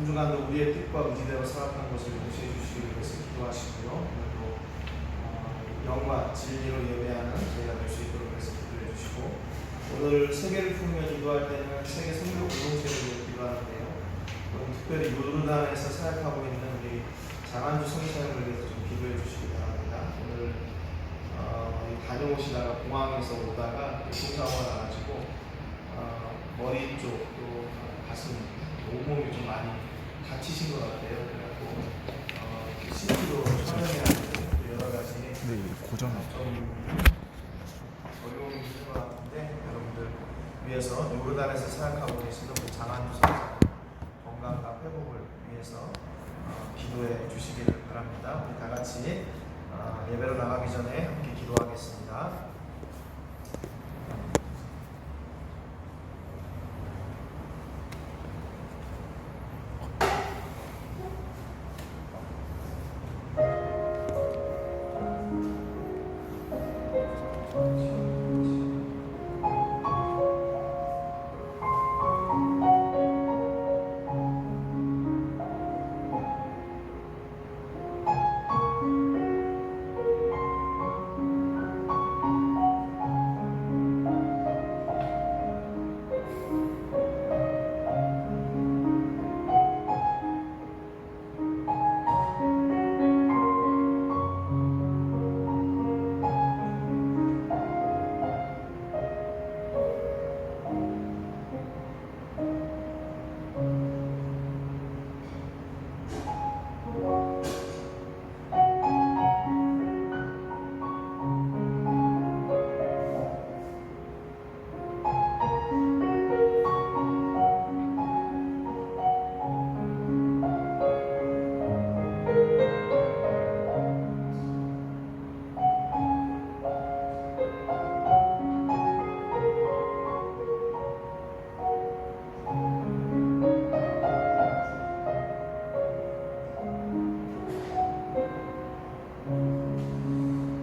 한 주간도 우리의 뜻과 의지대로 살아가는 것을 용서해 주시기 위해서 기도하시고요. 오늘도 영과 진리로 예배하는 저희가 될 수 있도록 해서 기도해 주시고, 오늘 세계를 품으며 기도할 때는 세계 성교 공동체를 위해 기도하는데요. 오늘 특별히 요르단에서 사역하고 있는 우리 장안주 성사님을 위해서 좀 기도해 주시기 바랍니다. 오늘 다녀오시다가 공항에서 오다가 교통사고가 나가지고 머리 쪽 또 가슴, 온몸이 좀 많이 다치신 것 같아요. 그래갖고 CT로 촬영해야 되고 여러 가지 고정 좀 어려움이 있는 것 같은데, 여러분들 위해서 요르단에서 사역하고 계시는 우리 장안주 선사 건강과 회복을 위해서 기도해 주시기를 바랍니다. 우리 다 같이 예배로 나가기 전에 함께 기도하겠습니다.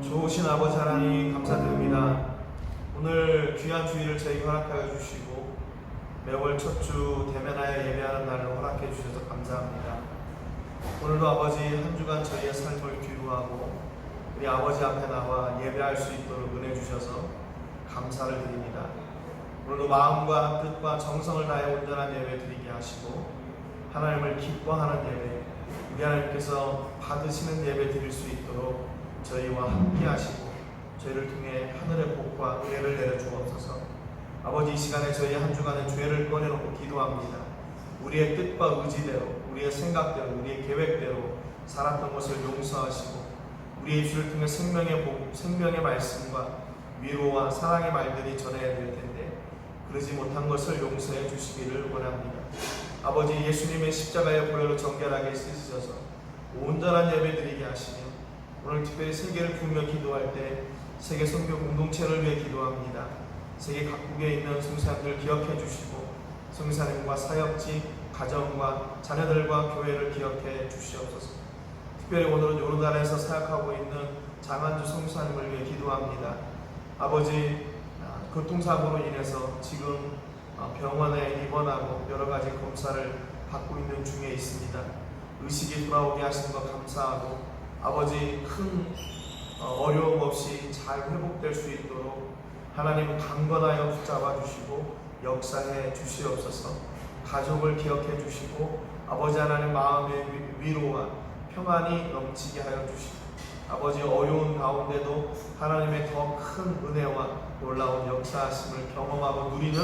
좋으신 아버지 하나님 감사드립니다. 오늘 귀한 주일을 저희에게 허락하여 주시고 매월 첫 주 대면하여 예배하는 날을 허락해 주셔서 감사합니다. 오늘도 아버지 한 주간 저희의 삶을 기루하고 우리 아버지 앞에 나와 예배할 수 있도록 은혜 주셔서 감사를 드립니다. 오늘도 마음과 뜻과 정성을 다해 온전한 예배 드리게 하시고 하나님을 기뻐하는 예배, 우리 하나님께서 받으시는 예배 드릴 수 있도록 저희와 함께 하시고 저희를 통해 하늘의 복과 은혜를 내려 주옵소서. 아버지, 이 시간에 저희 한 주간의 죄를 꺼내놓고 기도합니다. 우리의 뜻과 의지대로, 우리의 생각대로, 우리의 계획대로 살았던 것을 용서하시고 우리의 입술을 통해 생명의 복, 생명의 말씀과 위로와 사랑의 말들이 전해야 될 텐데 그러지 못한 것을 용서해 주시기를 원합니다. 아버지, 예수님의 십자가의 보혈로 정결하게 쓰시셔서 온전한 예배 드리게 하시며 오늘 특별히 세계를 부으며 기도할 때 세계 선교 공동체를 위해 기도합니다. 세계 각국에 있는 성사님들 기억해 주시고 성사님과 사역지, 가정과 자녀들과 교회를 기억해 주시옵소서. 특별히 오늘은 요르단에서 사역하고 있는 장안주 성사님을 위해 기도합니다. 아버지, 교통사고로 인해서 지금 병원에 입원하고 여러 가지 검사를 받고 있는 중에 있습니다. 의식이 돌아오게 하시는 것 감사하고 아버지, 큰 어려움 없이 잘 회복될 수 있도록 하나님 강건하여 붙잡아 주시고 역사해 주시옵소서. 가족을 기억해 주시고 아버지 하나님 마음의 위로와 평안이 넘치게 하여 주시고 아버지, 어려운 가운데도 하나님의 더 큰 은혜와 놀라운 역사하심을 경험하고 누리는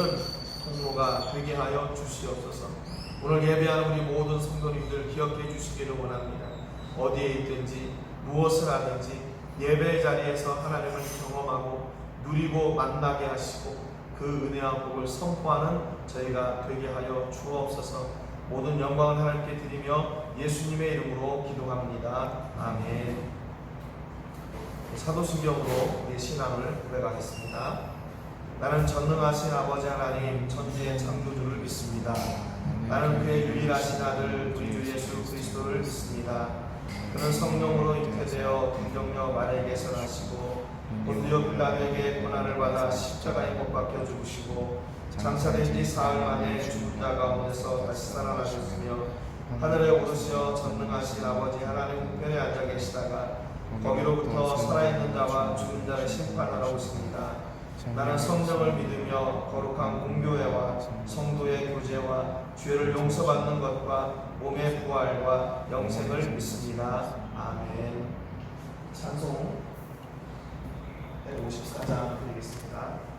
통로가 되게 하여 주시옵소서. 오늘 예배하는 우리 모든 성도님들 기억해 주시기를 원합니다. 어디에 있든지 무엇을 하든지 예배의 자리에서 하나님을 경험하고 누리고 만나게 하시고 그 은혜와 복을 선포하는 저희가 되게 하여 주옵소서. 모든 영광을 하나님께 드리며 예수님의 이름으로 기도합니다. 아멘. 사도신경으로 우리 신앙을 고백하겠습니다. 나는 전능하신 아버지 하나님 천지의 창조주를 믿습니다. 나는 그의 유일하신 아들 우리 주 예수 그리스도를 믿습니다. 그는 성령으로 잉태되어 동정녀 마리아에게서 나시고 본디오 빌라도에게 고난을 받아 십자가에 못 박혀 죽으시고 장사된 지 사흘 만에 죽은 자 가운데서 다시 살아나셨으며 하늘에 오르시어 전능하신 아버지 하나님 우편에 앉아 계시다가 거기로부터 살아있는 자와 죽은 자를 심판하러 오십니다. 나는 성령을 믿으며 거룩한 공교회와 성도의 교제와 죄를 용서받는 것과 몸의 부활과 영생을 믿습니다. 아멘. 찬송 154장 드리겠습니다.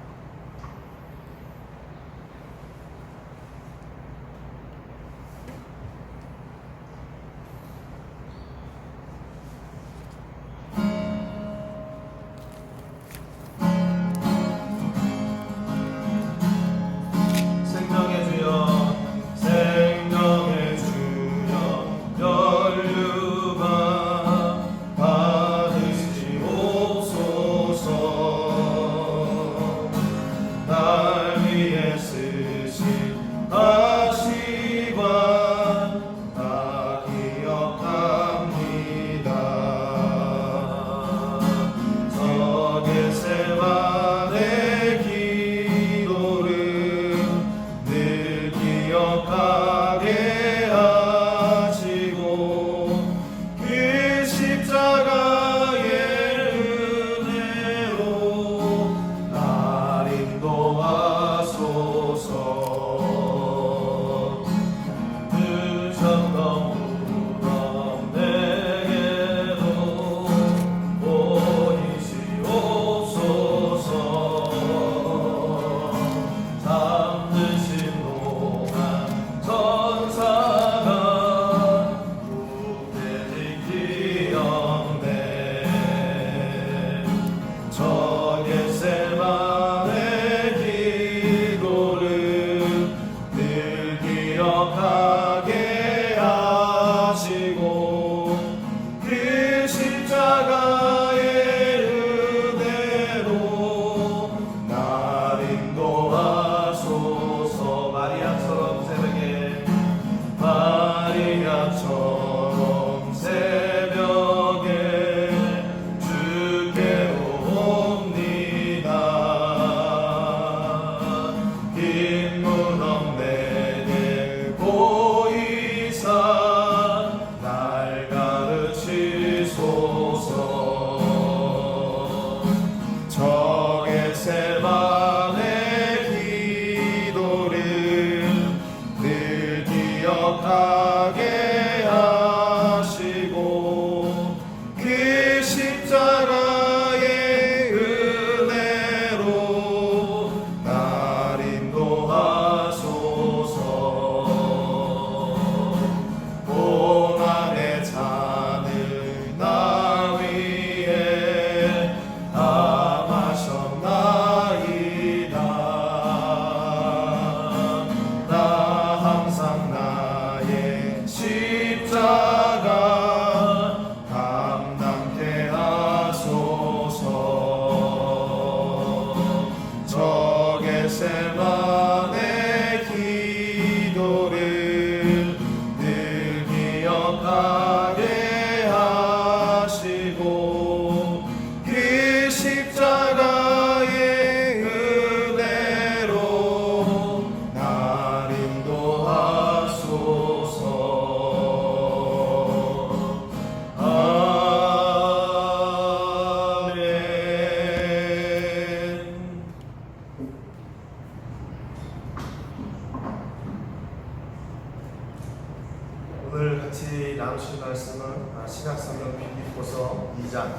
오늘 같이 나누실 말씀은 신약성경 빌립보서 2장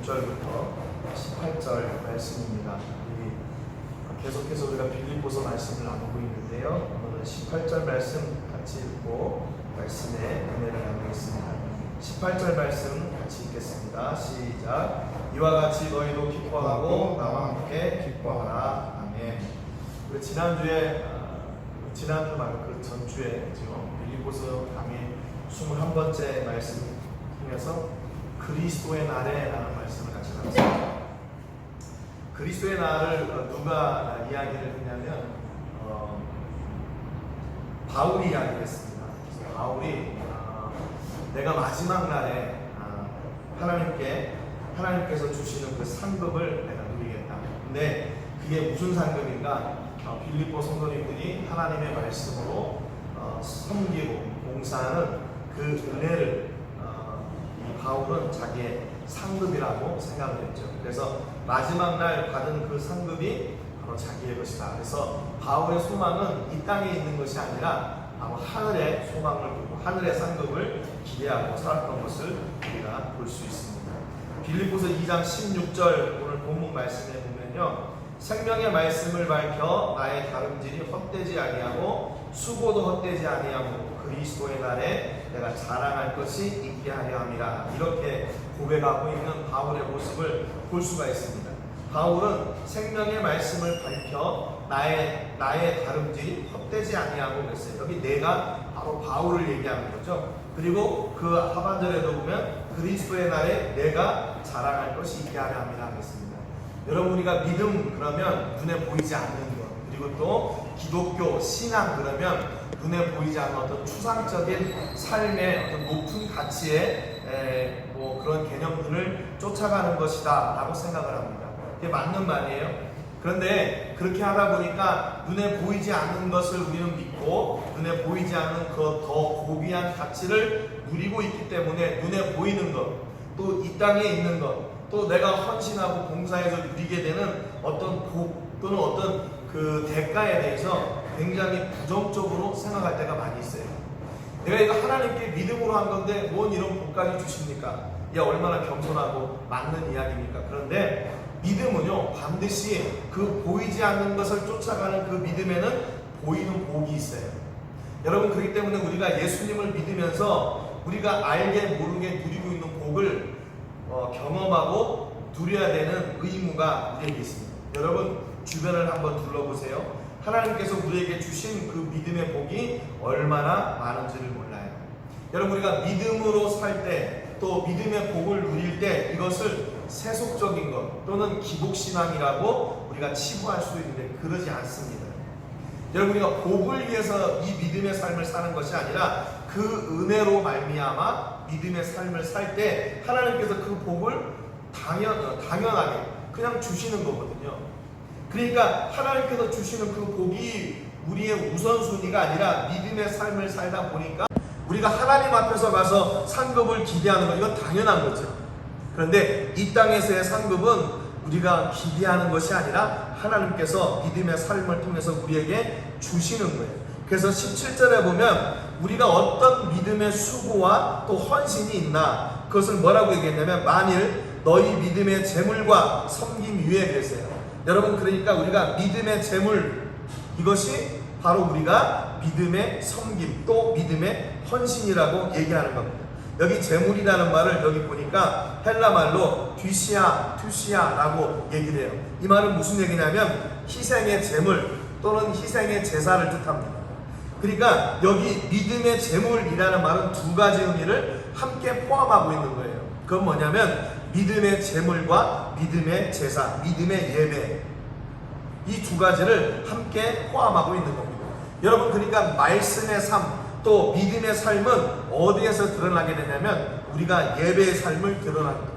16절부터 18절 말씀입니다. 계속해서 우리가 빌립보서 말씀을 나누고 있는데요. 오늘은 18절 말씀 같이 읽고 말씀에 은혜를 나누겠습니다. 18절 말씀 같이 읽겠습니다. 시작. 이와 같이 너희도 기뻐하고 나와 함께 기뻐하라. 아멘. 우리 지난주 말고 그 전주에 빌립보서 강의 21번째 말씀 통해서 그리스도의 날에 라는 말씀을 같이 나눴습니다. 그리스도의 날을 누가 이야기를 했냐면 바울이 이야기를 했습니다. 그래서 바울이 내가 마지막 날에 하나님께서 주시는 그 상급을 내가 누리겠다. 근데 그게 무슨 상급인가? 빌립보 성도님들이 하나님의 말씀으로 섬기고 봉사하는 그 은혜를 이 바울은 자기의 상급이라고 생각을 했죠. 그래서 마지막 날 받은 그 상급이 바로 자기의 것이다. 그래서 바울의 소망은 이 땅에 있는 것이 아니라 바로 하늘의 소망을 두고 하늘의 상급을 기대하고 살았던 것을 우리가 볼 수 있습니다. 빌립보서 2장 16절 오늘 본문 말씀에 보면요, 생명의 말씀을 밝혀 나의 다름질이 헛되지 아니하고 수고도 헛되지 아니하고 그리스도의 날에 내가 자랑할 것이 있게 하려 함이라. 이렇게 고백하고 있는 바울의 모습을 볼 수가 있습니다. 바울은 생명의 말씀을 밝혀 나의 다름질이 헛되지 아니하고 그랬어요. 여기 내가 바로 바울을 얘기하는 거죠. 그리고 그 하반절에도 보면 그리스도의 날에 내가 자랑할 것이 있게 하려 함이라 하겠습니다. 여러분, 우리가 믿음 그러면 눈에 보이지 않는 것, 그리고 또 기독교 신앙 그러면 눈에 보이지 않는 어떤 추상적인 삶의 어떤 높은 가치의 그런 개념들을 쫓아가는 것이다 라고 생각을 합니다. 그게 맞는 말이에요. 그런데 그렇게 하다 보니까 눈에 보이지 않는 것을 우리는 믿고 눈에 보이지 않는 그 더 고귀한 가치를 누리고 있기 때문에 눈에 보이는 것, 또 이 땅에 있는 것, 또 내가 헌신하고 봉사해서 누리게 되는 어떤 복 또는 어떤 그 대가에 대해서 굉장히 부정적으로 생각할 때가 많이 있어요. 내가 이거 하나님께 믿음으로 한 건데 뭔 이런 복까지 주십니까? 야, 얼마나 겸손하고 맞는 이야기입니까? 그런데 믿음은요, 반드시 그 보이지 않는 것을 쫓아가는 그 믿음에는 보이는 복이 있어요. 여러분, 그렇기 때문에 우리가 예수님을 믿으면서 우리가 알게 모르게 누리고 있는 복을 경험하고 누려야 되는 의무가 우리에게 있습니다. 여러분, 주변을 한번 둘러보세요. 하나님께서 우리에게 주신 그 믿음의 복이 얼마나 많은지를 몰라요. 여러분, 우리가 믿음으로 살 때, 또 믿음의 복을 누릴 때 이것을 세속적인 것 또는 기복신앙이라고 우리가 치부할 수도 있는데 그러지 않습니다. 여러분, 우리가 복을 위해서 이 믿음의 삶을 사는 것이 아니라 그 은혜로 말미암아 믿음의 삶을 살 때 하나님께서 그 복을 당연하게 그냥 주시는 거거든요. 그러니까 하나님께서 주시는 그 복이 우리의 우선순위가 아니라 믿음의 삶을 살다 보니까 우리가 하나님 앞에서 가서 상급을 기대하는 것, 이건 당연한 거죠. 그런데 이 땅에서의 상급은 우리가 기대하는 것이 아니라 하나님께서 믿음의 삶을 통해서 우리에게 주시는 거예요. 그래서 17절에 보면 우리가 어떤 믿음의 수고와 또 헌신이 있나, 그것을 뭐라고 얘기했냐면 만일 너희 믿음의 재물과 섬김 위에 계세요. 여러분, 그러니까 우리가 믿음의 재물, 이것이 바로 우리가 믿음의 섬김 또 믿음의 헌신이라고 얘기하는 겁니다. 여기 재물이라는 말을 여기 보니까 헬라 말로 투시아라고 얘기를 해요. 이 말은 무슨 얘기냐면 희생의 재물 또는 희생의 제사를 뜻합니다. 그러니까 여기 믿음의 재물이라는 말은 두 가지 의미를 함께 포함하고 있는 거예요. 그건 뭐냐면 믿음의 재물과 믿음의 제사, 믿음의 예배, 이 두 가지를 함께 포함하고 있는 겁니다. 여러분, 그러니까 말씀의 삶 또 믿음의 삶은 어디에서 드러나게 되냐면 우리가 예배의 삶을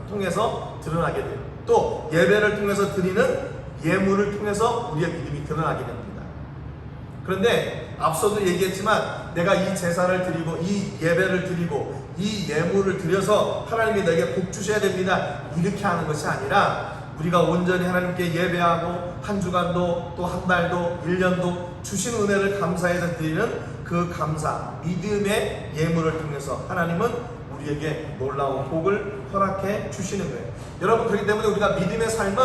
통해서 드러나게 돼요. 또 예배를 통해서 드리는 예물을 통해서 우리의 믿음이 드러나게 됩니다. 그런데 앞서도 얘기했지만 내가 이 제사를 드리고 이 예배를 드리고 이 예물을 드려서 하나님이 내게 복 주셔야 됩니다, 이렇게 하는 것이 아니라 우리가 온전히 하나님께 예배하고 한 주간도 또 한 달도 1년도 주신 은혜를 감사해서 드리는 그 감사, 믿음의 예물을 통해서 하나님은 우리에게 놀라운 복을 허락해 주시는 거예요. 여러분, 그렇기 때문에 우리가 믿음의 삶은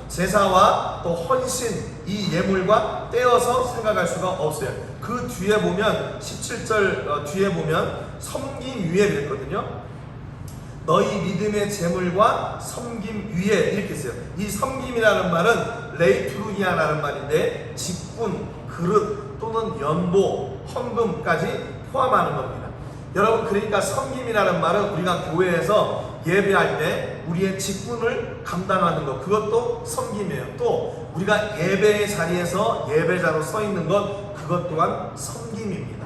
제사와 또 헌신, 이 예물과 떼어서 생각할 수가 없어요. 그 뒤에 보면 17절 뒤에 보면 섬김 위에 그랬거든요. 너희 믿음의 재물과 섬김 위에 이렇게 써요. 이 섬김이라는 말은 레이투루기아라는 말인데 직분, 그릇 또는 연보, 헌금까지 포함하는 겁니다. 여러분, 그러니까 섬김이라는 말은 우리가 교회에서 예배할 때 우리의 직분을 감당하는 것, 그것도 섬김이에요. 또 우리가 예배의 자리에서 예배자로 서 있는 것, 그것 또한 섬김입니다.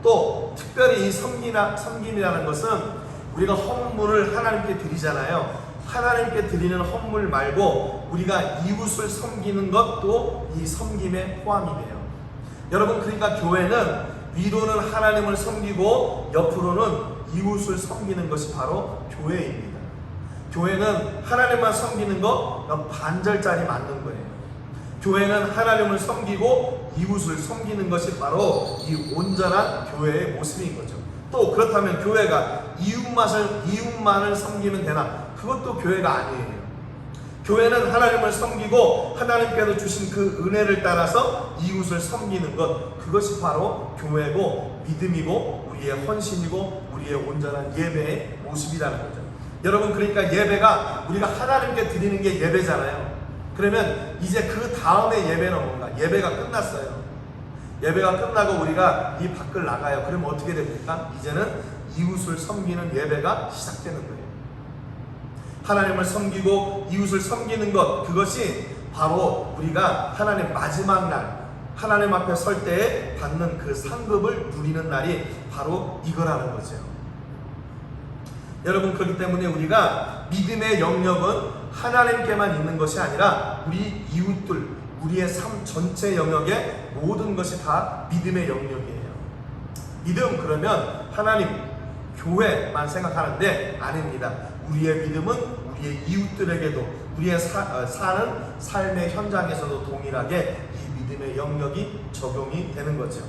또 특별히 이 섬김이라는 것은 우리가 헌물을 하나님께 드리잖아요. 하나님께 드리는 헌물 말고 우리가 이웃을 섬기는 것도 이 섬김에 포함이 돼요. 여러분, 그러니까 교회는 위로는 하나님을 섬기고 옆으로는 이웃을 섬기는 것이 바로 교회입니다. 교회는 하나님만 섬기는 거 반절짜리 맞는 거예요. 교회는 하나님을 섬기고 이웃을 섬기는 것이 바로 이 온전한 교회의 모습인 거죠. 또 그렇다면 교회가 이웃만을 섬기면 되나? 그것도 교회가 아니에요. 교회는 하나님을 섬기고 하나님께서 주신 그 은혜를 따라서 이웃을 섬기는 것, 그것이 바로 교회고 믿음이고 우리의 헌신이고 우리의 온전한 예배의 모습이라는 거죠. 여러분, 그러니까 예배가 우리가 하나님께 드리는 게 예배잖아요. 그러면 이제 그 다음에 예배는 뭔가? 예배가 끝났어요. 예배가 끝나고 우리가 이 밖을 나가요. 그러면 어떻게 됩니까? 이제는 이웃을 섬기는 예배가 시작되는 거예요. 하나님을 섬기고 이웃을 섬기는 것, 그것이 바로 우리가 하나님 마지막 날 하나님 앞에 설 때에 받는 그 상급을 누리는 날이 바로 이거라는 거죠. 여러분, 그렇기 때문에 우리가 믿음의 영역은 하나님께만 있는 것이 아니라 우리 이웃들, 우리의 삶 전체 영역의 모든 것이 다 믿음의 영역이에요. 믿음 그러면 하나님, 교회만 생각하는데 아닙니다. 우리의 믿음은 우리의 이웃들에게도 우리의 사는 삶의 현장에서도 동일하게 이 믿음의 영역이 적용이 되는 거죠.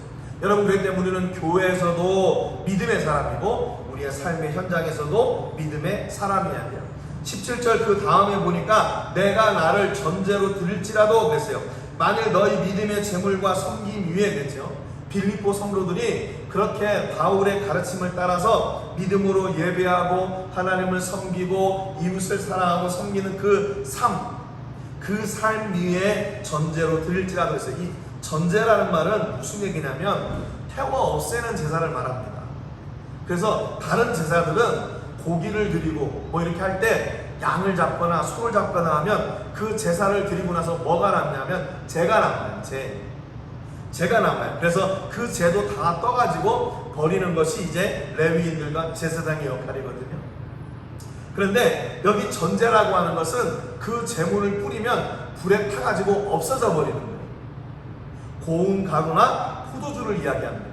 여러분, 그렇기 때문에 우리는 교회에서도 믿음의 사람이고 우리의 삶의 현장에서도 믿음의 사람이어야 돼요. 17절 그 다음에 보니까 내가 나를 전제로 드릴지라도 그랬어요. 만일 너희 믿음의 재물과 섬김 위에 그랬죠. 빌립보 성도들이 그렇게 바울의 가르침을 따라서 믿음으로 예배하고 하나님을 섬기고 이웃을 사랑하고 섬기는 그 삶 위에 전제로 드릴지라도 했어요. 이 전제라는 말은 무슨 얘기냐면 태워 없애는 제사를 말합니다. 그래서 다른 제사들은 고기를 드리고 뭐 이렇게 할 때 양을 잡거나 소를 잡거나 하면 그 제사를 드리고 나서 뭐가 남냐면 재가 남아요. 재가 남아요. 그래서 그 재도 다 떠가지고 버리는 것이 이제 레위인들과 제사장의 역할이거든요. 그런데 여기 전제라고 하는 것은 그 재물을 뿌리면 불에 타가지고 없어져 버리는 거예요. 고운 가루나 포도주를 이야기합니다.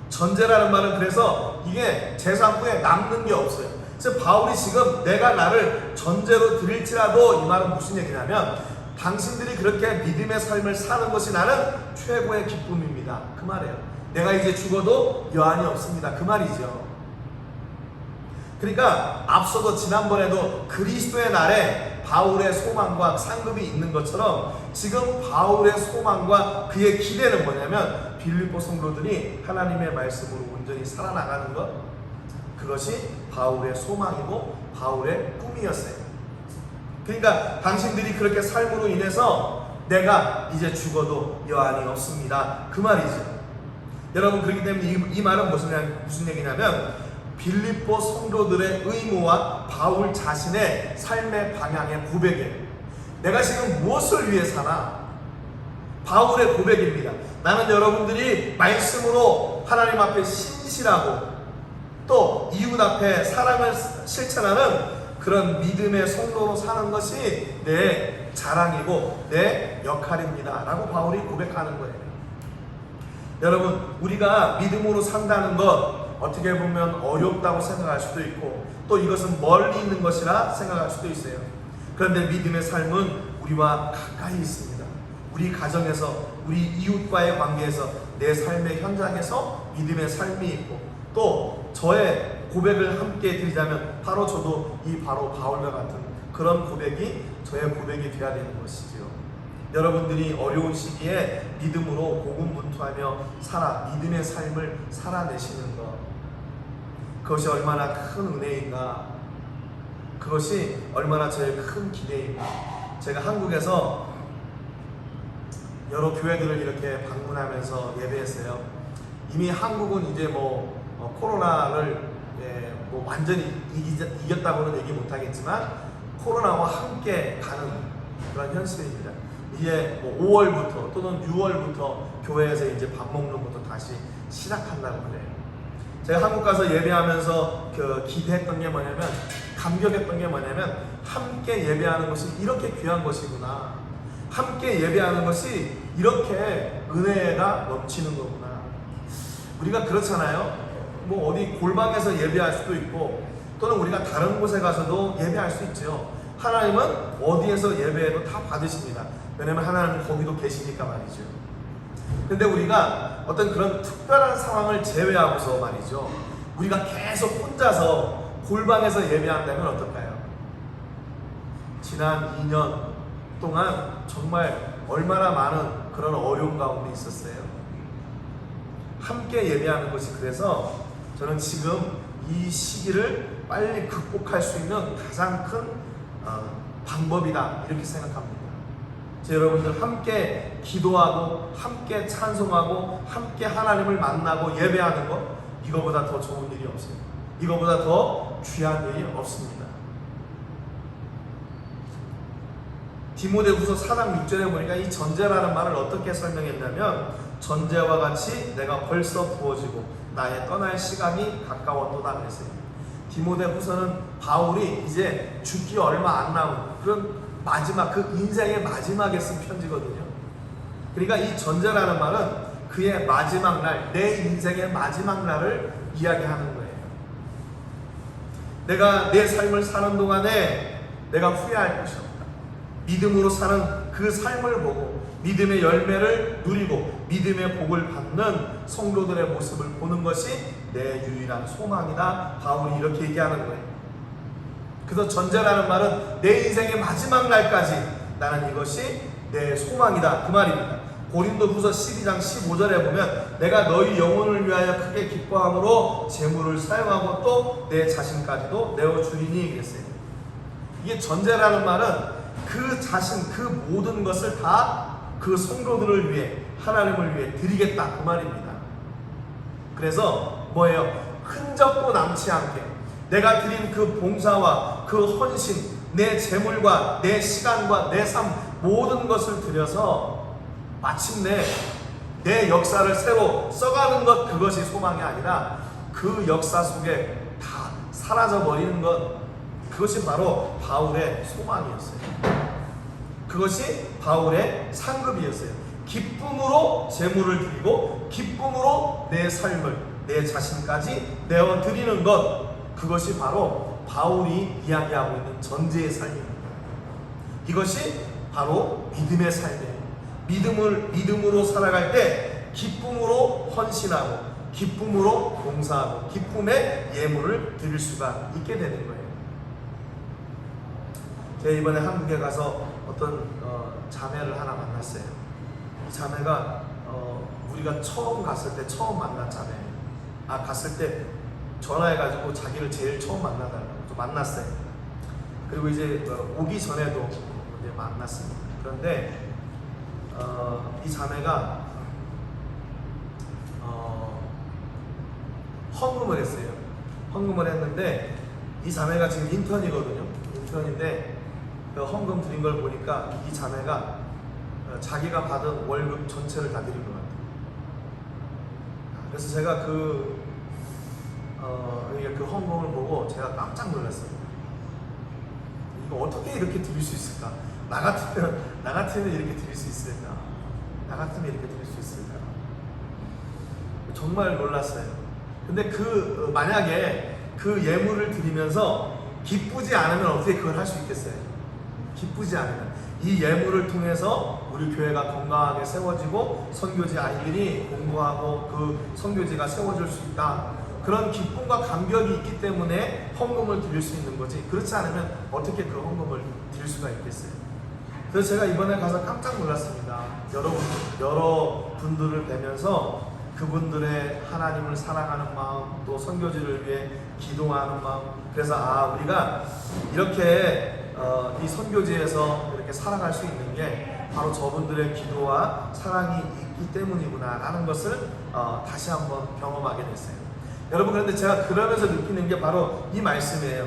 전제라는 말은 그래서 이게 제사 후에 남는 게 없어요. 그래서 바울이 지금 내가 나를 전제로 드릴지라도, 이 말은 무슨 얘기냐면 당신들이 그렇게 믿음의 삶을 사는 것이 나는 최고의 기쁨입니다. 그 말이에요. 내가 이제 죽어도 여한이 없습니다. 그 말이죠. 그러니까 앞서도 지난번에도 그리스도의 날에 바울의 소망과 상급이 있는 것처럼 지금 바울의 소망과 그의 기대는 뭐냐면 빌립보 성도들이 하나님의 말씀으로 온전히 살아나가는 것, 그것이 바울의 소망이고 바울의 꿈이었어요. 그러니까 당신들이 그렇게 삶으로 인해서 내가 이제 죽어도 여한이 없습니다. 그 말이죠. 여러분, 그렇기 때문에 이 말은 무슨 얘기냐면 빌립보 성도들의 의무와 바울 자신의 삶의 방향의 고백이에요. 내가 지금 무엇을 위해 사나? 바울의 고백입니다. 나는 여러분들이 말씀으로 하나님 앞에 신실하고 또 이웃 앞에 사랑을 실천하는 그런 믿음의 성도로 사는 것이 내 자랑이고 내 역할입니다 라고 바울이 고백하는 거예요. 여러분, 우리가 믿음으로 산다는 것 어떻게 보면 어렵다고 생각할 수도 있고 또 이것은 멀리 있는 것이라 생각할 수도 있어요. 그런데 믿음의 삶은 우리와 가까이 있습니다. 우리 가정에서, 우리 이웃과의 관계에서, 내 삶의 현장에서 믿음의 삶이 있고, 또 저의 고백을 함께 드리자면 바로 저도 바로 바울과 같은 그런 고백이 저의 고백이 되어야 되는 것이지요. 여러분들이 어려운 시기에 믿음으로 고군분투하며 믿음의 삶을 살아내시는 것, 그것이 얼마나 큰 은혜인가, 그것이 얼마나 저의 큰 기대입니다. 제가 한국에서 여러 교회들을 이렇게 방문하면서 예배했어요. 이미 한국은 이제 코로나를 완전히 이겼다고는 얘기 못하겠지만 코로나와 함께 가는 그런 현실입니다. 이제 5월부터 또는 6월부터 교회에서 이제 밥 먹는 것도 다시 시작한다고 그래요. 제가 한국 가서 예배하면서 기대했던 게 뭐냐면, 감격했던 게 뭐냐면, 함께 예배하는 것이 이렇게 귀한 것이구나. 함께 예배하는 것이 이렇게 은혜가 넘치는 거구나. 우리가 그렇잖아요. 뭐 어디 골방에서 예배할 수도 있고 또는 우리가 다른 곳에 가서도 예배할 수 있죠. 하나님은 어디에서 예배해도 다 받으십니다. 왜냐면 하나님은 거기도 계시니까 말이죠. 근데 우리가 어떤 그런 특별한 상황을 제외하고서 말이죠, 우리가 계속 혼자서 골방에서 예배한다면 어떨까요? 지난 2년 동안 정말 얼마나 많은 그런 어려움 가운데 있었어요. 함께 예배하는 것이, 그래서 저는 지금 이 시기를 빨리 극복할 수 있는 가장 큰 방법이다, 이렇게 생각합니다. 여러분들 함께 기도하고 함께 찬송하고 함께 하나님을 만나고 예배하는 것, 이거보다 더 좋은 일이 없어요. 이거보다 더 귀한 일이 없습니다. 디모데후서 4장 6절에 보니까 이 전제라는 말을 어떻게 설명했냐면, 전제와 같이 내가 벌써 부어지고 나의 떠날 시간이 가까웠도다 그랬어요. 디모데후서는 바울이 이제 죽기 얼마 안 남은 그런 마지막, 그 인생의 마지막에 쓴 편지거든요. 그러니까 이 전제라는 말은 그의 마지막 날, 내 인생의 마지막 날을 이야기하는 거예요. 내가 내 삶을 사는 동안에 내가 후회할 것이 없다. 믿음으로 사는 그 삶을 보고 믿음의 열매를 누리고 믿음의 복을 받는 성도들의 모습을 보는 것이 내 유일한 소망이다. 바울이 이렇게 얘기하는 거예요. 그래서 전제라는 말은 내 인생의 마지막 날까지 나는 이것이 내 소망이다, 그 말입니다. 고린도후서 12장 15절에 보면 내가 너희 영혼을 위하여 크게 기뻐함으로 재물을 사용하고 또 내 자신까지도 내어주리니 그랬어요. 이게 전제라는 말은 그 자신, 그 모든 것을 다 그 성도들을 위해, 하나님을 위해 드리겠다, 그 말입니다. 그래서 뭐예요? 흔적도 남지 않게 내가 드린 그 봉사와 그 헌신, 내 재물과 내 시간과 내 삶 모든 것을 들여서 마침내 내 역사를 새로 써가는 것, 그것이 소망이 아니라 그 역사 속에 다 사라져버리는 것, 그것이 바로 바울의 소망이었어요. 그것이 바울의 상급이었어요. 기쁨으로 재물을 드리고 기쁨으로 내 삶을, 내 자신까지 내어드리는 것, 그것이 바로 바울이 이야기하고 있는 전제의 삶입니다. 이것이 바로 믿음의 삶이에요. 믿음으로 살아갈 때 기쁨으로 헌신하고 기쁨으로 봉사하고 기쁨의 예물을 드릴 수가 있게 되는 거예요. 제가 이번에 한국에 가서 어떤 자매를 하나 만났어요. 이 자매가 우리가 처음 갔을 때 처음 만난 자매예요. 갔을 때 전화해가지고 자기를 제일 처음 만나달라고 또 만났어요. 그리고 이제 오기 전에도 이제 만났습니다. 그런데 이 자매가 헌금을 했어요. 헌금을 했는데 이 자매가 지금 인턴이거든요. 인턴인데 그 헌금 드린 걸 보니까 이 자매가 자기가 받은 월급 전체를 다 드린 것 같아요. 그래서 제가 그 헌금을 보고 제가 깜짝 놀랐어요. 이거 어떻게 이렇게 드릴 수 있을까? 나 같으면 이렇게 드릴 수 있을까? 나 같으면 이렇게 드릴 수 있을까? 정말 놀랐어요. 근데 만약에 그 예물을 드리면서 기쁘지 않으면 어떻게 그걸 할 수 있겠어요? 기쁘지 않으면 이 예물을 통해서 우리 교회가 건강하게 세워지고 선교지 아이들이 공부하고 그 선교지가 세워질 수 있다, 그런 기쁨과 감격이 있기 때문에 헌금을 드릴 수 있는 거지, 그렇지 않으면 어떻게 그 헌금을 드릴 수가 있겠어요? 그래서 제가 이번에 가서 깜짝 놀랐습니다. 여러 분들을 뵈면서 그분들의 하나님을 사랑하는 마음, 또 선교지를 위해 기도하는 마음, 그래서 우리가 이렇게 이 선교지에서 이렇게 살아갈 수 있는 게 바로 저분들의 기도와 사랑이 있기 때문이구나 라는 것을 다시 한번 경험하게 됐어요. 여러분, 그런데 제가 그러면서 느끼는 게 바로 이 말씀이에요.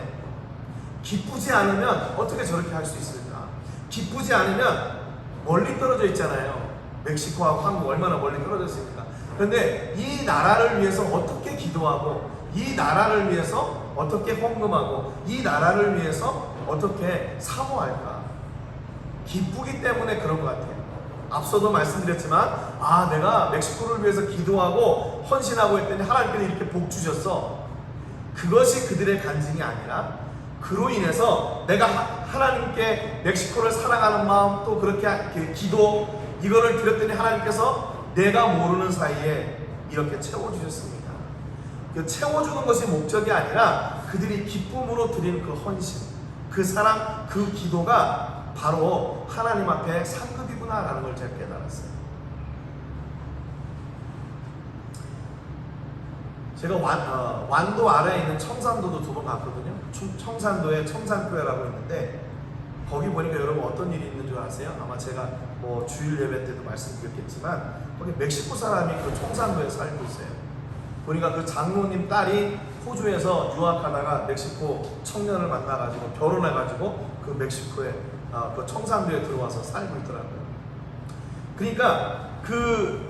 기쁘지 않으면 어떻게 저렇게 할 수 있을까? 기쁘지 않으면 멀리 떨어져 있잖아요. 멕시코하고 한국 얼마나 멀리 떨어져 있습니까? 그런데 이 나라를 위해서 어떻게 기도하고, 이 나라를 위해서 어떻게 헌금하고, 이 나라를 위해서 어떻게 사모할까? 기쁘기 때문에 그런 것 같아요. 앞서도 말씀드렸지만 내가 멕시코를 위해서 기도하고 헌신하고 했더니 하나님께서 이렇게 복 주셨어. 그것이 그들의 간증이 아니라 그로 인해서 내가 하나님께 멕시코를 사랑하는 마음 또 그렇게 기도 이거를 드렸더니 하나님께서 내가 모르는 사이에 이렇게 채워주셨습니다. 그 채워주는 것이 목적이 아니라 그들이 기쁨으로 드리는 그 헌신, 그 사랑, 그 기도가 바로 하나님 앞에 상급이구나라는 걸 제가 깨달았어요. 제가 완도 아래에 있는 청산도도 2번 갔거든요. 청산도에 청산교회라고 있는데 거기 보니까 여러분 어떤 일이 있는 줄 아세요? 아마 제가 주일 예배 때도 말씀드렸겠지만 거기 멕시코 사람이 그 청산도에 살고 있어요. 보니까 그 장로님 딸이 호주에서 유학하다가 멕시코 청년을 만나가지고 결혼해가지고 그 멕시코에 그 청산도에 들어와서 살고 있더라고요. 그러니까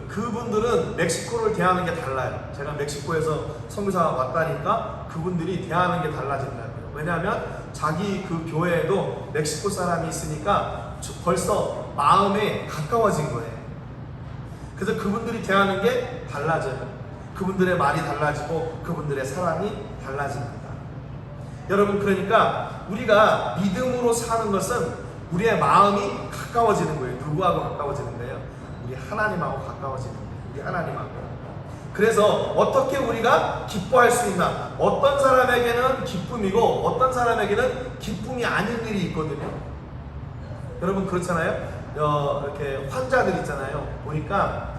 그분들은 멕시코를 대하는 게 달라요. 제가 멕시코에서 선교사 왔다니까 그분들이 대하는 게 달라진다고요. 왜냐하면 자기 그 교회에도 멕시코 사람이 있으니까 벌써 마음에 가까워진 거예요. 그래서 그분들이 대하는 게 달라져요. 그분들의 말이 달라지고 그분들의 사랑이 달라집니다. 여러분, 그러니까 우리가 믿음으로 사는 것은 우리의 마음이 가까워지는 거예요. 누구하고 가까워지는데요? 우리 하나님하고 가까워지는 거예요. 우리 하나님하고. 그래서 어떻게 우리가 기뻐할 수 있나? 어떤 사람에게는 기쁨이고 어떤 사람에게는 기쁨이 아닌 일이 있거든요. 여러분 그렇잖아요. 이렇게 환자들 있잖아요. 보니까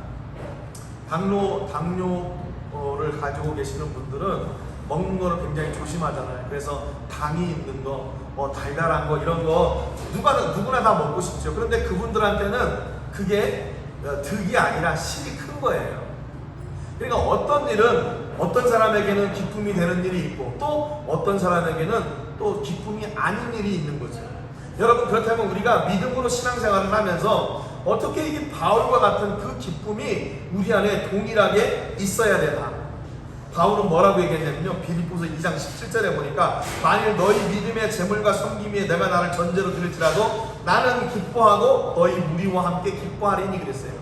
당뇨를 가지고 계시는 분들은 먹는 거를 굉장히 조심하잖아요. 그래서 당이 있는 거, 달달한 거 이런 거 누구나 다 먹고 싶죠. 그런데 그분들한테는 그게 득이 아니라 실이 큰 거예요. 그러니까 어떤 일은 어떤 사람에게는 기쁨이 되는 일이 있고 또 어떤 사람에게는 또 기쁨이 아닌 일이 있는 거죠. 여러분, 그렇다면 우리가 믿음으로 신앙생활을 하면서 어떻게 이게 바울과 같은 그 기쁨이 우리 안에 동일하게 있어야 되나? 바울은 뭐라고 얘기했냐면요, 빌립보서 2장 17절에 보니까 만일 너희 믿음의 재물과 섬김에 내가 나를 전제로 드릴지라도 나는 기뻐하고 너희 무리와 함께 기뻐하리니 그랬어요.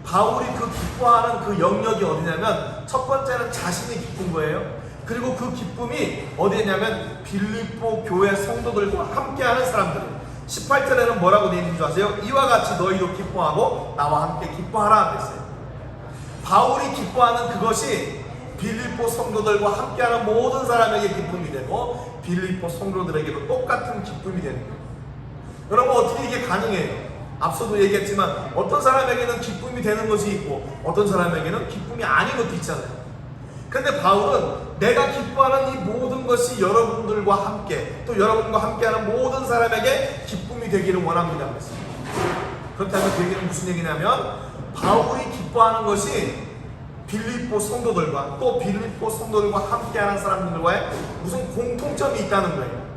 바울이 그 기뻐하는 그 영역이 어디냐면 첫 번째는 자신이 기쁜 거예요. 그리고 그 기쁨이 어디냐면 빌립보 교회 성도들과 함께하는 사람들이에요. 18절에는 뭐라고 되어 있는 줄 아세요? 이와 같이 너희도 기뻐하고 나와 함께 기뻐하라 그랬어요. 바울이 기뻐하는 그것이 빌립보 성도들과 함께하는 모든 사람에게 기쁨이 되고 빌립보 성도들에게도 똑같은 기쁨이 되는 거예요. 여러분, 어떻게 이게 가능해요? 앞서도 얘기했지만 어떤 사람에게는 기쁨이 되는 것이 있고 어떤 사람에게는 기쁨이 아닌 것도 있잖아요. 그런데 바울은 내가 기뻐하는 이 모든 것이 여러분들과 함께 또 여러분과 함께하는 모든 사람에게 기쁨이 되기를 원합니다 그랬습니다. 그렇다면 그 얘기는 무슨 얘기냐면 바울이 기뻐하는 것이 빌립보 성도들과 또 빌립보 성도들과 함께하는 사람들과의 무슨 공통점이 있다는 거예요.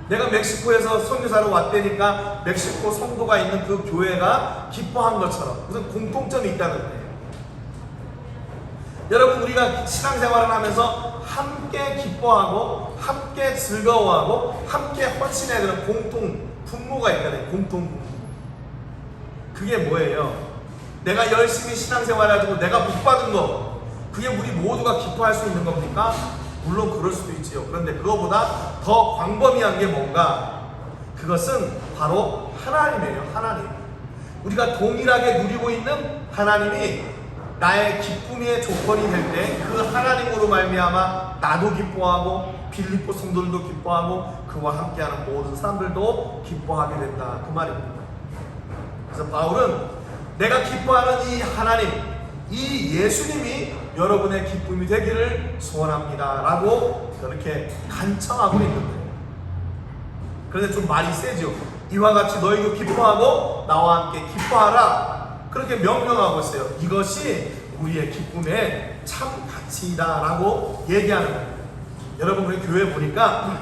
내가 멕시코에서 선교사로 왔다니까 멕시코 성도가 있는 그 교회가 기뻐한 것처럼 무슨 공통점이 있다는 거예요. 여러분, 우리가 신앙생활을 하면서 함께 기뻐하고 함께 즐거워하고 함께 헌신해야 되는 공통 분모가 있다는 공통 분모. 그게 뭐예요? 내가 열심히 신앙생활을 가지고 내가 복받은 거, 그게 우리 모두가 기뻐할 수 있는 겁니까? 물론 그럴 수도 있지요. 그런데 그거보다 더 광범위한 게 뭔가? 그것은 바로 하나님이에요. 하나님. 우리가 동일하게 누리고 있는 하나님이 나의 기쁨의 조건이 될 때 그 하나님으로 말미암아 나도 기뻐하고 빌립보 성도들도 기뻐하고 그와 함께하는 모든 사람들도 기뻐하게 된다, 그 말입니다. 그래서 바울은 내가 기뻐하는 이 하나님, 이 예수님이 여러분의 기쁨이 되기를 소원합니다 라고 그렇게 간청하고 있는 거예요. 그런데 좀 말이 세죠. 이와 같이 너희도 기뻐하고 나와 함께 기뻐하라, 그렇게 명령하고 있어요. 이것이 우리의 기쁨의 참 가치이다 라고 얘기하는 거예요. 여러분, 우리 교회 보니까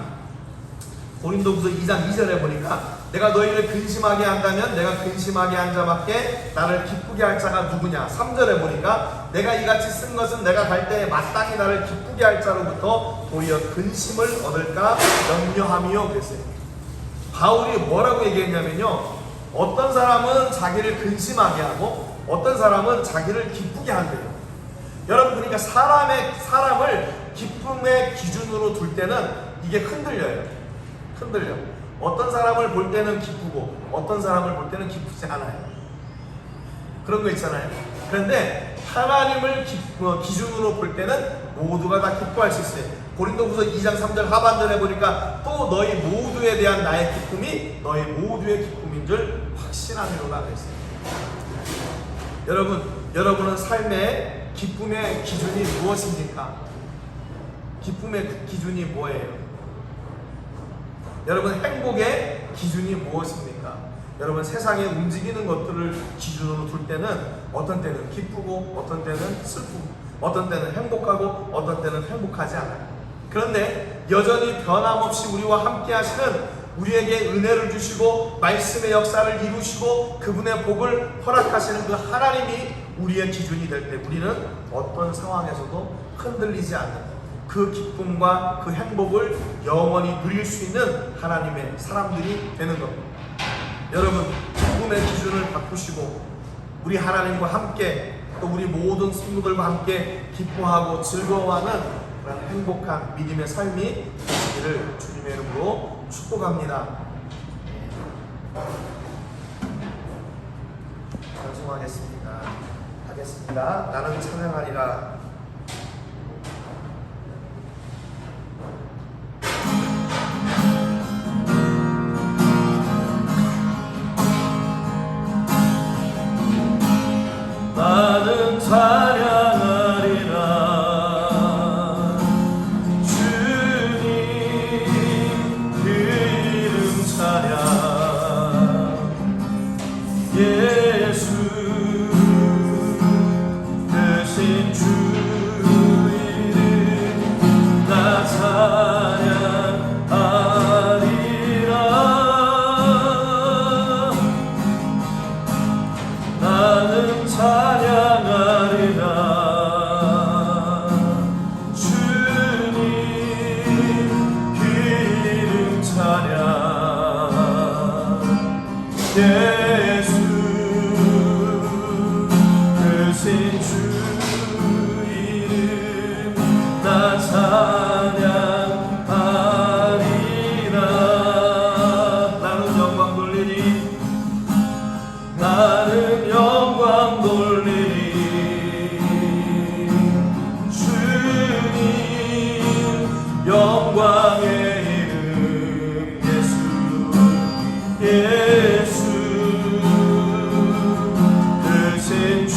고린도후서 2장 2절에 보니까 내가 너희를 근심하게 한다면 내가 근심하게 한 자밖에 나를 기쁘게 할 자가 누구냐. 3절에 보니까 내가 이같이 쓴 것은 내가 갈 때에 마땅히 나를 기쁘게 할 자로부터 도리어 근심을 얻을까 염려함이요 그랬어요. 바울이 뭐라고 얘기했냐면요, 어떤 사람은 자기를 근심하게 하고 어떤 사람은 자기를 기쁘게 한대요. 여러분, 그러니까 사람을 기쁨의 기준으로 둘 때는 이게 흔들려요. 흔들려. 어떤 사람을 볼 때는 기쁘고 어떤 사람을 볼 때는 기쁘지 않아요. 그런 거 있잖아요. 그런데 하나님을 기준으로 볼 때는 모두가 다 기뻐할 수 있어요. 고린도후서 2장 3절 하반절에 보니까 또 너희 모두에 대한 나의 기쁨이 너희 모두의 기쁨인 줄 확신함이로다 그랬어요. 여러분은 삶의 기쁨의 기준이 무엇입니까? 기쁨의 기준이 뭐예요? 여러분, 행복의 기준이 무엇입니까? 여러분, 세상에 움직이는 것들을 기준으로 둘 때는 어떤 때는 기쁘고 어떤 때는 슬프고 어떤 때는 행복하고 어떤 때는 행복하지 않아요. 그런데 여전히 변함없이 우리와 함께 하시는, 우리에게 은혜를 주시고 말씀의 역사를 이루시고 그분의 복을 허락하시는 그 하나님이 우리의 기준이 될 때 우리는 어떤 상황에서도 흔들리지 않는 그 기쁨과 그 행복을 영원히 누릴 수 있는 하나님의 사람들이 되는 겁니다. 여러분, 기쁨의 기준을 바꾸시고 우리 하나님과 함께 또 우리 모든 성도들과 함께 기뻐하고 즐거워하는 그런 행복한 믿음의 삶이 되시기를 주님의 이름으로 축복합니다. 하겠습니다. 나는 찬양하리라. 나는 찬양하리라. 주님 그 이름 찬양. 예수 대신 주 이름 나 찬양하리라. 나는 찬양하리라. 주님 그 이름 찬양. 예수 크신 주 이름 나 찬양하리라. 나는 영광 돌리리. 나는 영광 돌리리. 주님 영광의 이름 예수. 예수 크신 주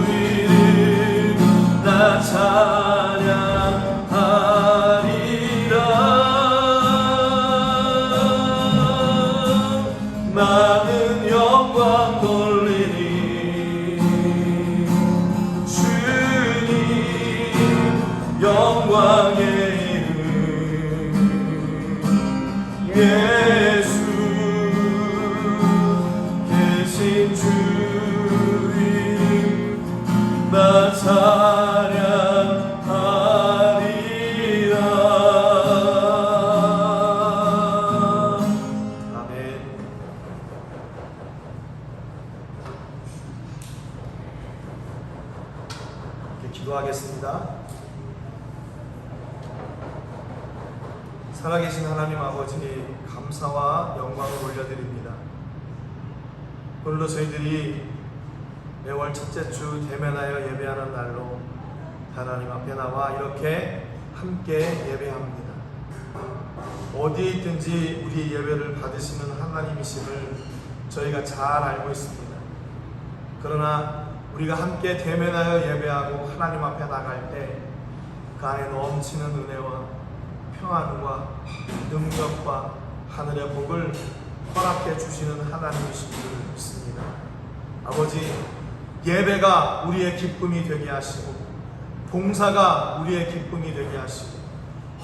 이름 나 찬양하리라. 나는 영광 돌리리. 주님 영광의 이름 예수 계신 주 이름 나 찬양하리라. 아멘. 이렇게 기도하겠습니다. 살아계신 하나님 아버지, 감사와 영광을 올려드립니다. 오늘도 저희들이 매월 첫째 주 대면하여 예배하는 날로 하나님 앞에 나와 이렇게 함께 예배합니다. 어디에 있든지 우리 예배를 받으시는 하나님이심을 저희가 잘 알고 있습니다. 그러나 우리가 함께 대면하여 예배하고 하나님 앞에 나갈 때 그 안에 넘치는 은혜와 평안과 능력과 하늘의 복을 허락해 주시는 하나님이신 줄 믿습니다. 아버지, 예배가 우리의 기쁨이 되게 하시고 봉사가 우리의 기쁨이 되게 하시고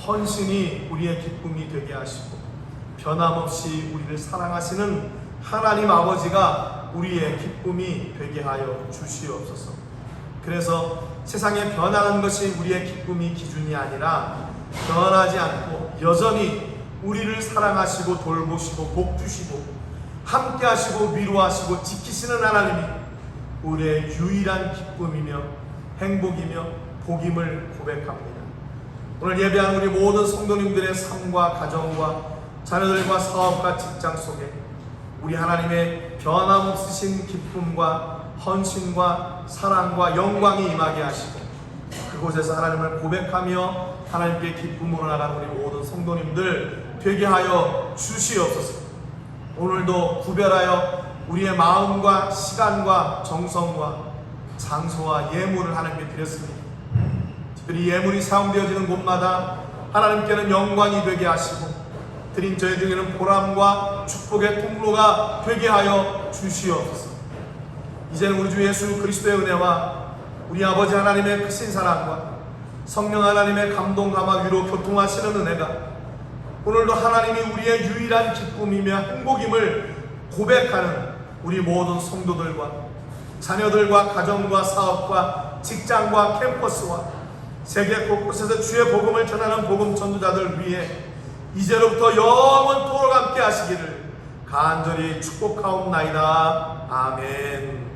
헌신이 우리의 기쁨이 되게 하시고 변함없이 우리를 사랑하시는 하나님 아버지가 우리의 기쁨이 되게 하여 주시옵소서. 그래서 세상에 변하는 것이 우리의 기쁨이 기준이 아니라 변하지 않고 여전히 우리를 사랑하시고 돌보시고 복 주시고 함께 하시고 위로하시고 지키시는 하나님이 우리의 유일한 기쁨이며 행복이며 복임을 고백합니다. 오늘 예배한 우리 모든 성도님들의 삶과 가정과 자녀들과 사업과 직장 속에 우리 하나님의 변함없으신 기쁨과 헌신과 사랑과 영광이 임하게 하시고 그곳에서 하나님을 고백하며 하나님께 기쁨으로 나가는 우리 모든 성도님들 되게 하여 주시옵소서. 오늘도 구별하여 우리의 마음과 시간과 정성과 장소와 예물을 하나님께 드렸습니다. 특별히 예물이 사용되어지는 곳마다 하나님께는 영광이 되게 하시고 드린 저희들에게는 보람과 축복의 통로가 되게 하여 주시옵소서. 이제는 우리 주 예수 그리스도의 은혜와 우리 아버지 하나님의 크신 사랑과 성령 하나님의 감동, 감화, 위로, 교통하시는 은혜가 오늘도 하나님이 우리의 유일한 기쁨이며 행복임을 고백하는 우리 모든 성도들과 자녀들과 가정과 사업과 직장과 캠퍼스와 세계 곳곳에서 주의 복음을 전하는 복음 전도자들 위해 이제로부터 영원토록 함께 하시기를 간절히 축복하옵나이다. 아멘.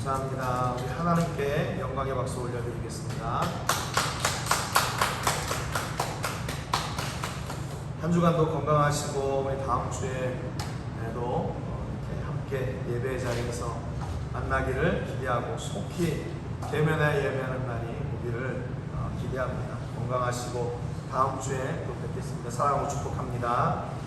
감사합니다. 우리 하나님께 영광의 박수 올려드리겠습니다. 한 주간도 건강하시고 우리 다음 주에도 이렇게 함께 예배 자리에서 만나기를 기대하고 속히 대면에 예배하는 날이 오기를 기대합니다. 건강하시고 다음 주에 또 뵙겠습니다. 사랑하고 축복합니다.